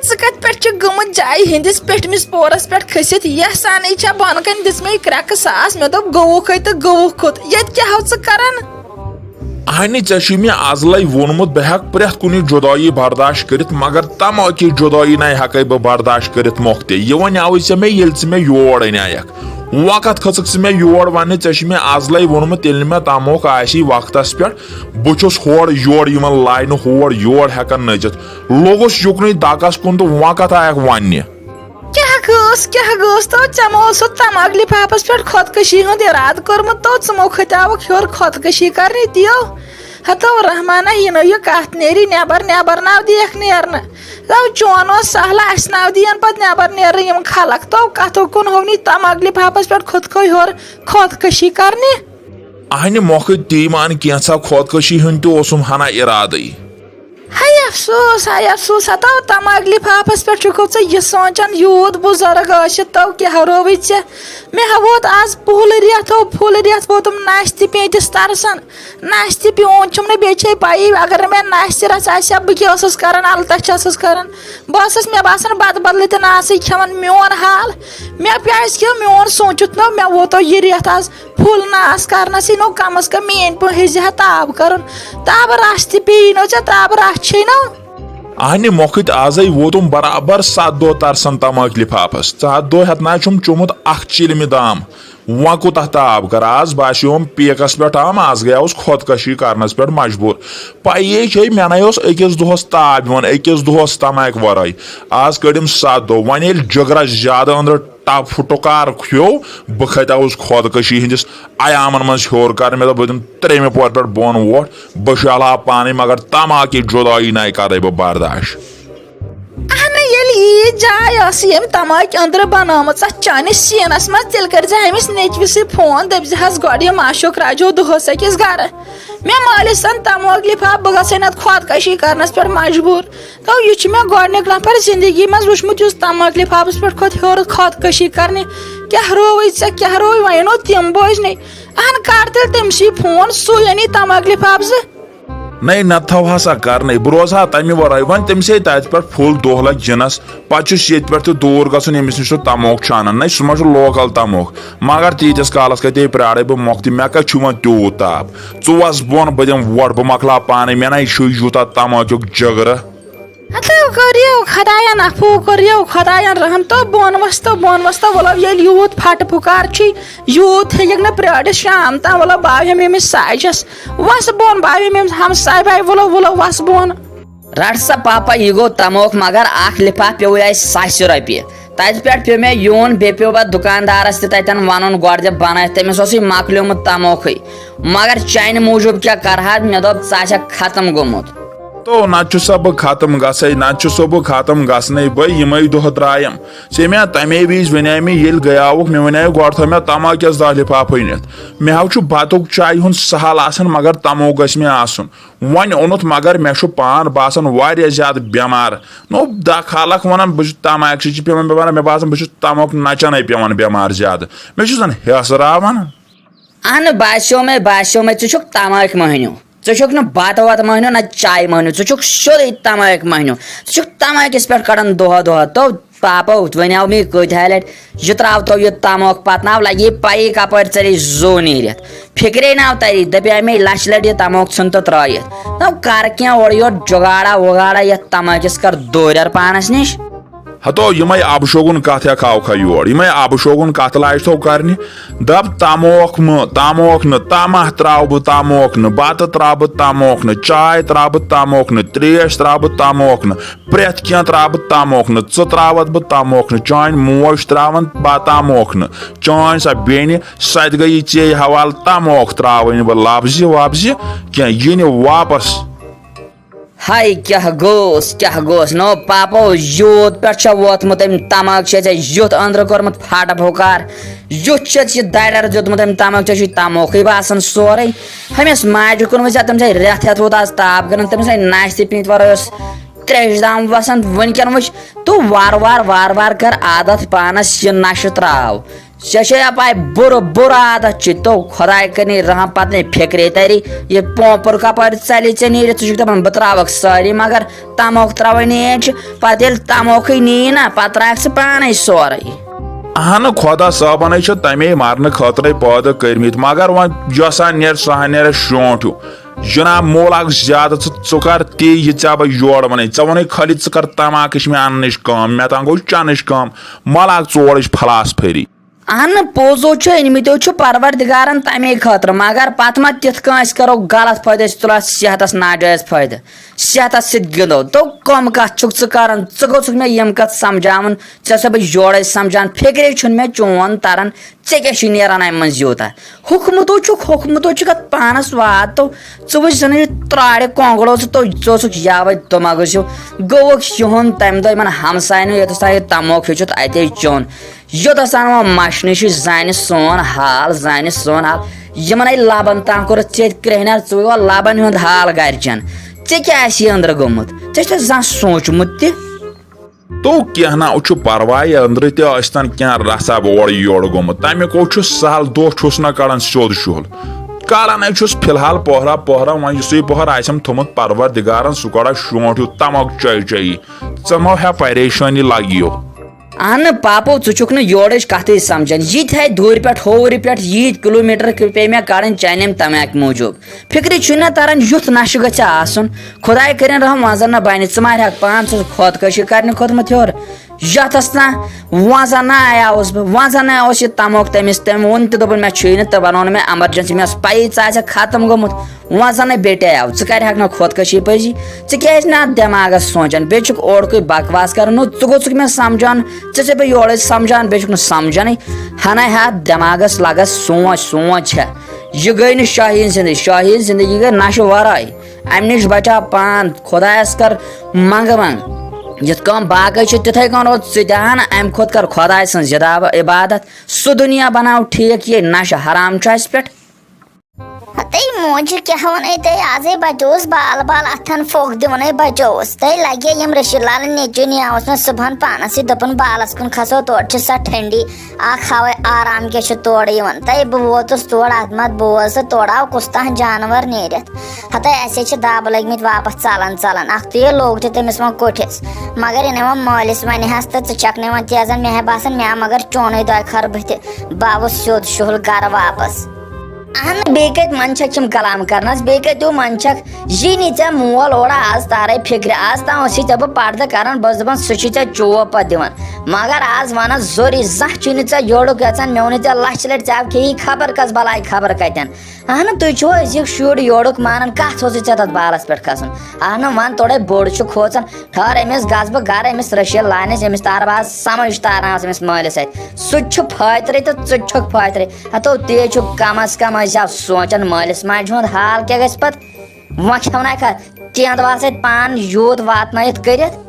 ژٕ کتھ پٮ۪ٹھ چھُ گٔمٕژ جایہِ ہٕنٛدِس پٮ۪ٹھمِس پورس پٮ۪ٹھ کھٔسِتھ یژھانٕے چھا بۄنہٕ کنہِ دِژمے کرٛٮ۪کہٕ ساس مےٚ دوٚپ گوٚوُکھے تہٕ گوٚوُکھ ییٚتہِ کیٛاہ ہو ژٕ کران اہنہِ ژےٚ چھُے مےٚ ازلے ووٚنمُت بہٕ ہٮ۪کہٕ پرٛٮ۪تھ کُنہِ جُدٲیی برداشت کٔرِتھ مگر تماکی جُدٲیی نَے ہٮ۪کے بہٕ برداشت کٔرِتھ مۄکھتہِ یہِ وَنیاوٕے ژےٚ مےٚ ییٚلہِ ژٕ مےٚ یور اَنیٛاکھ وقت کھٔژٕکھ ژٕ مےٚ یور وَننہِ ژےٚ چھُے مےٚ ازلے ووٚنمُت ییٚلہِ نہٕ مےٚ تموکھ آسی وقتس پٮ۪ٹھ بہٕ چھُس ہورٕ یورٕ یِمن لاینہٕ ہور یور ہٮ۪کان نٔژِتھ لوٚگُس یُکنُے دکس کُن تہٕ وقت آیکھ وَننہِ کیٛاہ گٔژھ تو ژےٚ ما اوسُتھ تماک لِفافس پٮ۪ٹھ خۄدکٔشی ہُنٛد اِرادٕ کوٚرمُت تو ژٕ مو کھٔتیٛاوُکھ ہیوٚر خۄدکٔشی کرنہِ دِیو ہتو رحمانہ یہِ نہٕ یہِ کتھ نیری نٮ۪بر ناو دیکھ نیرنہٕ تو چون اوس سہلہ اسہِ ناو دِین پتہٕ نٮ۪بر نیرنہٕ یِم خلق تو کتھو کُن ہوونی تماک لِفافس پٮ۪ٹھ کھوٚتکھو ہیوٚر خۄدکٔشی کرنہِ اہنہِ مۄکھٕ تی مان کینٛژھا خۄدکٔشی ہُنٛد تہِ اوسُم ہنا اِرادٕے ہاے افسوس ہتو تماک لِفافس پٮ۪ٹھ چھُکھ ژٕ یہِ سونچان یوٗت بُزرگ ٲسِتھ تو کیٛاہ رووٕے ژےٚ مےٚ ہا ووت آز پھُل رٮ۪تھ ووتُم نستہِ پیٖنتِس ترسان نستہِ پیوٗنت چھُم نہٕ بیٚیہِ چھے پَیی اگر نہٕ مےٚ نستہِ رژھ آسہِ ہا بہٕ کیٛاہ ٲسٕس کران الطاف چھسٕس کران بہٕ ٲسٕس مےٚ باسان بتہٕ بدلہٕ تہِ ناسٕے کھٮ۪وان میون حال مےٚ پیٛازِ کہِ میون سوٗنچِتھ نو مےٚ ووتو یہِ رٮ۪تھ آز پھُل ناس کرنسٕے نو کم از کم میٲنۍ پٲٹھۍ ہیٚزِ ہا تاب کرُن تابہٕ رس تہِ پیٚیی نو ژےٚ تابہٕ رس چھے نو اہنہِ مۄکھٕتۍ آزے ووتُم برابر 7 دۄہ ترسان تماک لِفافس 7 دۄہ ہٮ۪تھ نہ چھُم چوٚمُت اکھ چِلمہِ دام وۄنۍ کوٗتاہ تاب کر آز باسیوم پیکس پٮ۪ٹھ آم آز گٔیاوُس خۄدکٔشی کرنس پٮ۪ٹھ مجبوٗر پیی چھے مےٚ نَے اوس أکِس دۄہس تاب یِوان أکِس دۄہس تماکہِ ورٲے آز کٔڑِم 7 دۄہ وۄنۍ ییٚلہِ جگرس زیادٕ أنٛدرٕ ٹپ پھُٹُکار کھیوٚو بہٕ کھٔتیاوُس خۄدکٔشی ہٕنٛدِس عیامن منٛز ہیوٚر کرنہِ مےٚ دوٚپ بہٕ دِمہٕ 3مہِ پورٕ پٮ۪ٹھ بۄن ووٹ بہٕ شالہٕ ہا پانے مگر تماکی جُدٲیی نَے کرے بہٕ برداشت ییٚلہِ ییٖژ جاے ٲس ییٚمۍ تماکہِ أنٛدرٕ بنٲومٕژ اتھ چانِس سیٖنس منٛز تیٚلہِ کٔرزِ أمِس نیچوِسٕے فون دٔپزِ حظ گۄڈٕ یہِ ماشوق راجو دۄہس أکِس گرٕ مےٚ مٲلِس ان تماک لِفاف بہٕ گژھے نتہٕ خۄدکٔشی کرنس پٮ۪ٹھ مجبوٗر تو یہِ چھُ مےٚ گۄڈنیُک نفر زندگی منٛز وٕچھمُت یُس تماک لِفافس پٮ۪ٹھ کھوٚت ہیوٚر خۄدکٔشی کرنہِ کیٛاہ رووٕے ژےٚ کیٛاہ رووٕے وۄنۍ أنو تِم بوزنٕے اہن کر تیٚلہِ تٔمسٕے فون سُے أنی تماک لِفاف زٕ نَے نہ تھاو ہسا کرنے بہٕ روزٕ ہا تمہِ ورٲے وۄنۍ تٔمسے تتہِ پٮ۪ٹھ پھُل دۄہ لگہِ جِنس پتہٕ چھُس ییٚتہِ پٮ۪ٹھ تہِ دوٗر گژھُن ییٚمِس نِش سُہ تموکھ چھُ انان نَے سُہ ما چھُ لوکل تموکھ مگر تیٖتِس کالس کتے پرٛارے بہٕ مۄکھتہِ مےٚ کتہِ چھُ وۄنۍ تیوٗت تاب ژٕ وَس بۄن بہٕ دِمہٕ ووٹ بہٕ مۄکلاو پانے مےٚ نَے چھُے یوٗتاہ تماکیُک جگرٕ خۄداین عفو کٔرِو خۄداین رحم تو بۄن ؤس تو وَلو ییٚلہِ یوٗت پھٹہٕ پُکار چھُے یوٗت ہیٚککھ نہٕ پرٛٲرِتھ شام تام وَلو باوہم ییٚمِس ساجس وَس بۄن باوہم ییٚمِس ہمساے باے ولو وَس بۄن رٹ سا پاپا یہِ گوٚو تموکھ مگر اکھ لِفاف پیوٚوُے اَسہِ 1,000 رۄپیہِ تتہِ پٮ۪ٹھ پیوٚو مےٚ یُن بیٚیہِ پیوٚو پتہٕ دُکاندارس تہِ تتٮ۪ن وَنُن گۄڈٕ دِ بنٲیِتھ تٔمِس اوسُے مۄکلیومُت تموکھٕے مگر چانہِ موٗجوٗب کیٛاہ کرہا مےٚ دوٚپ ژٕ آسکھ ختم گوٚمُت تو نتہٕ چھُسا بہٕ ختم گژھے نتہٕ چھُسو بہٕ ختم گژھنٕے بٲے یِمے دۄہ درٛایم ژےٚ مےٚ تمے وِزِ ونے مےٚ ییٚلہِ گٔیاوُکھ مےٚ ونے گۄڈٕ تھٲو مےٚ تماکٮ۪س 10 لِفاف أنِتھ مےٚ حظ چھُ بتُک چایہِ ہُنٛد سہل آسان مگر تموکھ گژھِ مےٚ آسُن وۄنۍ اوٚنُتھ مگر مےٚ چھُ پان باسان واریاہ زیادٕ بٮ۪مار نو خلق ونان بہٕ چھُس تماکہِ سۭتۍ چھُ پیوان بٮ۪مار مےٚ باسان بہٕ چھُس تموکھ نچانے پیوان بٮ۪مار زیادٕ مےٚ چھُ زن ہیٚسراوان اہن باسیو مےٚ ژٕ چھُکھ تماکۍ مٔہنیوٗ ژٕ چھُکھ نہٕ بتہٕ وتہٕ مٔہنیوٗ نہ چایہِ مٔہنیوٗ ژٕ چھُکھ سیوٚدُے تماکۍ مٔہنیوٗ ژٕ چھُکھ تماکِس پٮ۪ٹھ کڑان دۄہ تو پاپو وَنیو مےٚ کۭتِہاے لٹہِ یہِ تراوتو یہِ تموکھ پتہٕ ناو لگی پیی کپٲرۍ ژَلے زوٗ نیٖرِتھ فِکرے ناو تری دپیو مےٚ لچھِ لٹہِ یہِ تموکھ ژھُن تہٕ ترٲیِتھ دپ کر کینٛہہ اورٕ یورٕ جُگاڑا وُگاڑا یتھ تماکِس کر دوٗریر پانس نِش ہتو یِمے آبہٕ شوگُن کتھ ہٮ۪کھاوکھا یور یِمے آبہٕ شوگُن کتھ لاجہِ تو کرنہِ دپ تموکھ نہٕ تماہ تراو بہٕ تموکھ نہٕ بتہٕ تراو بہٕ تموکھ نہٕ چاے تراو بہٕ تموکھ نہٕ تریش تراو بہٕ تموکھ نہٕ پرٛٮ۪تھ کینٛہہ تراو بہٕ تموکھ نہٕ ژٕ تراوتھ بہٕ تموکھ نہٕ چٲنۍ موج تراون تموکھ نہٕ چٲنۍ سۄ بیٚنہِ سۄ تہِ گٔیی ژے حوالہٕ تموکھ تراوٕنۍ بہٕ لفظِ وفظِ کینٛہہ یہِ نہٕ واپس ہاے کیٛاہ گوٚژھ نو پاپو یوٗت پٮ۪ٹھ چھےٚ ووتمُت أمۍ تماکھ چھے ژےٚ یُتھ أنٛدرٕ کوٚرمُت پھٹہٕ پھُکار یُتھ چھُتھ یہِ دَرٮ۪ر دیُتمُت أمۍ تماکھ ژےٚ چھُے تموکھٕے باسان سورُے ہُمِس ماجہِ کُن وٕچھ تٔمۍ چھے رٮ۪تھ ہٮ۪تھ ووت آز تاپ کران تٔمِس ہے نستہِ پیٖنتہِ ورٲے اوس تریشہِ دام وسان وٕنکٮ۪ن وٕچھ تو وارٕ وارٕ کر عادت پانس یہِ نشہٕ تراو ششیا پائے بر عادت چھ تو خدا کرنی رہا پتہ نہیں فکرے تری یہ پوپر کپر ژلہِ ژےٚ نیٖرِتھ ژٕ چھُکھ دپان بہٕ تراوکھ سٲری مگر تموکھ تراوٲنی پتہٕ ییٚلہِ تموکھٕے نی نا پتہٕ ترایکھ ژٕ پانے سورُے. اہن خدا صٲبن تمے مارنہٕ خٲطرے پٲدٕ کٔرمٕتۍ مگر وۄنۍ یۄسا نیرِ سۄ نیرِ شونٛٹھ ہیوٗ جناب مول اکھ زیادٕ ژٕ کر تی یہِ ژےٚ بہٕ یورٕ ونے ژےٚ ووٚنُے خٲلی ژٕ کر تماکٕچ مےٚ اننٕچ کٲم مےٚ تام گوٚو چنٕچ کٲم مل اکھ ژورٕچ فلاس پھٔری. اہن پوزو أنمتو پروردگارن تمے خاطر مگر پتہٕ ما تِتھ کٲنٛسہِ کرو غلط فٲیدٕ أسۍ تُلو صحتس ناجٲیز فٲیدٕ صحتس سۭتۍ گِنٛدو تو کم کتھ چھُکھ ژٕ کران ژٕ گوٚژھُکھ مےٚ یِم کتھ سمجھاوُن ژےٚ سا بہٕ یورے سمجھان فکرے چھُنہٕ مےٚ چون تران ژےٚ کیٛاہ چھُے نیران امہِ منٛز یوٗتاہ حُکمتو چھُکھ اتھ پانس وات تو ژٕ وٕچھ زن یہِ ترٛاڑِ کۄنٛگڑو ژٕ اوسُکھ یاوے دۄماغس ہیوٗ گوٚوُکھ یِہُنٛد تمہِ دۄہ یِمن ہمساین یوٚتَس تام یہِ تموکھ ہیوٚچھُتھ اتے چیوٚن یوٚتَس تام وۄنۍ مشنہِ چھُ زانہِ سون حال یِمن لبن تام کوٚرُتھ ژےٚ کرٛہنٮ۪ر ژٕ وۄنۍ لبن ہُنٛد حال گرِچٮ۪ن ژےٚ کیٛاہ آسی أنٛدرٕ گوٚمُت ژےٚ چھُتھ زانٛہہ سوٗنٛچمُت تہِ تو کینٛہہ نا چھُ پرواے أنٛدرٕ تہِ ٲسۍتن کینٛہہ رژھا اورٕ یورٕ گوٚمُت تمیُک چھُ سہل دۄہ چھُس نہ کڑان سیوٚد شُہل کڑان چھُس فِلحال پوہرا وۄنۍ یُسُے پوہر آسٮ۪م تھوٚمُت پروردگارن سُہ کڑا شونٛٹھ ہیوٗ تموکھ چایی ژٕ مہ ہےٚ پریشٲنی لگیو. اہن پاپو ژٕ چھُکھ نہٕ یورٕچ کتھٕے سمجھان یِتہِ دوٗرِ پٮ۪ٹھ ہورِ پٮ۪ٹھ ییٖتۍ کِلوٗمیٖٹر پیٚیہِ مےٚ کڑٕنۍ چانہِ اَمہِ تماکہِ موٗجوٗب فِکرِ چھُے نہ تران یُتھ نشہٕ گژھِ آسُن خۄداے کٔرِنۍ رحم وۄنۍ زن نہ بنہِ ژٕ مارہکھ پان ژٕ خۄدکٔشی کرنہِ کھوٚتمُت ہیوٚر یتھس نہ وۄنۍ زن نہ آیاوُس بہٕ وۄنۍ زن نہ اوس یہِ تموکھ تٔمِس تٔمۍ ووٚن تہِ دوٚپُن مےٚ چھُے نہٕ تہٕ بنوو مےٚ ایمرجنسی مےٚ ٲس پیی ژٕ آسٮ۪کھ ختم گوٚمُت وۄنۍ زن نہ بیٹے آو ژٕ کرہکھ نہٕ خۄدکٔشی پٔزی ژٕ کیازِ نہٕ اتھ دٮ۪ماغس سونٛچان بیٚیہِ چھُکھ اورکُے بکواس کران نوٚو ژٕ گوٚژھُکھ مےٚ سمجھاوُن ژےٚ چھُسے بہٕ یورے سمجھان بیٚیہِ چھُکھ نہٕ سمجھانٕے ہنا ہیٚتھ دٮ۪ماغس لگس سونٛچ چھےٚ یہِ گٔے نہٕ شاہیٖن زندگی گٔے نشہٕ ورٲے امہِ نِش بچاو پان خۄدایس کر منٛگہٕ یِتھ کٔنۍ باقٕے چھِ تِتھٕے کٔنۍ روز ژٕ تہِ ہن امہِ کھۄتہٕ کر خۄداے سٕنٛز عبادت سُہ دُنیا بناو ٹھیٖک یہِ نشہٕ حرام چھُ اسہِ پٮ۪ٹھ. ہتے موج کیٛاہ ونے تۄہہِ آزے بچووُس بال بال اتھن پھوٚکھ دِونے بچووُس تۄہہِ لگے یِم رشیٖد لالن نیچوٗ نیاوُس مےٚ صبحن پانس سۭتۍ دوٚپُن بالس کُن کھسو تورٕ چھِ سۄ ٹھنڈی اکھ ہاوے آرام کیٛاہ چھُ تورٕ یِوان تۄہہِ بہٕ ووتُس تور اتھ مت بوز تہٕ تورٕ آو کُس تانۍ جانور نیٖرِتھ ہتے اسے چھِ دب لٔگمٕتۍ واپس ژلان اکھ تُے لوگ تہِ تٔمِس وۄنۍ کوٹھِس مگر یہِ وۄنۍ مٲلِس ونہس تہٕ ژٕ چھکھ نہٕ وۄنۍ تیزن مےٚ باسان مےٚ مگر چونُے دۄیہِ خٲر بٕتھِ بہٕ آوُس سیوٚد شُہل گرٕ واپس. اہن بیٚیہِ کتہِ منٛدچھکھ یِم کلام کرنس بیٚیہِ کتہِ منٛدچھکھ یی نی ژےٚ مول اورا آز تارے فکرِ آز تام ٲسی ژےٚ بہٕ پردٕ کران بہٕ ٲسٕس دپان سُہ چھُے ژےٚ چوب پتہٕ دِوان مگر آز ونس ضروٗری زانٛہہ چھُے نہٕ ژےٚ یورُک یژھان مےٚ ووٚنُے ژےٚ لچھِ لٹہِ ژےٚ کھیٚیی خبر کس بلاے خبر کتٮ۪ن اہن تُہۍ چھِو أزِکۍ شُرۍ یورُک مانان کتھ اوسُے ژےٚ تتھ بالس پٮ۪ٹھ کھسُن اہن ون تھوڑا بوٚڑ چھُ کھوژان ٹھہر أمِس گژھٕ بہٕ گرٕ أمِس رشیٖد لانس أمِس تارٕ بہٕ آز سمجھ تارناوس أمِس مٲلِس اتھِ سُہ تہِ چھُ فٲطرٕ تہٕ ژٕ تہِ چھُکھ فٲطرٕ ہتو تے چھُ کم از کم ٲسۍ زٮ۪و سونٛچان مٲلِس ماجہِ ہُنٛد حال کیٛاہ گژھِ پتہٕ وۄنۍ کھٮ۪وناکھا تینٛد وال سۭتۍ پان یوٗت واتنٲیِتھ کٔرِتھ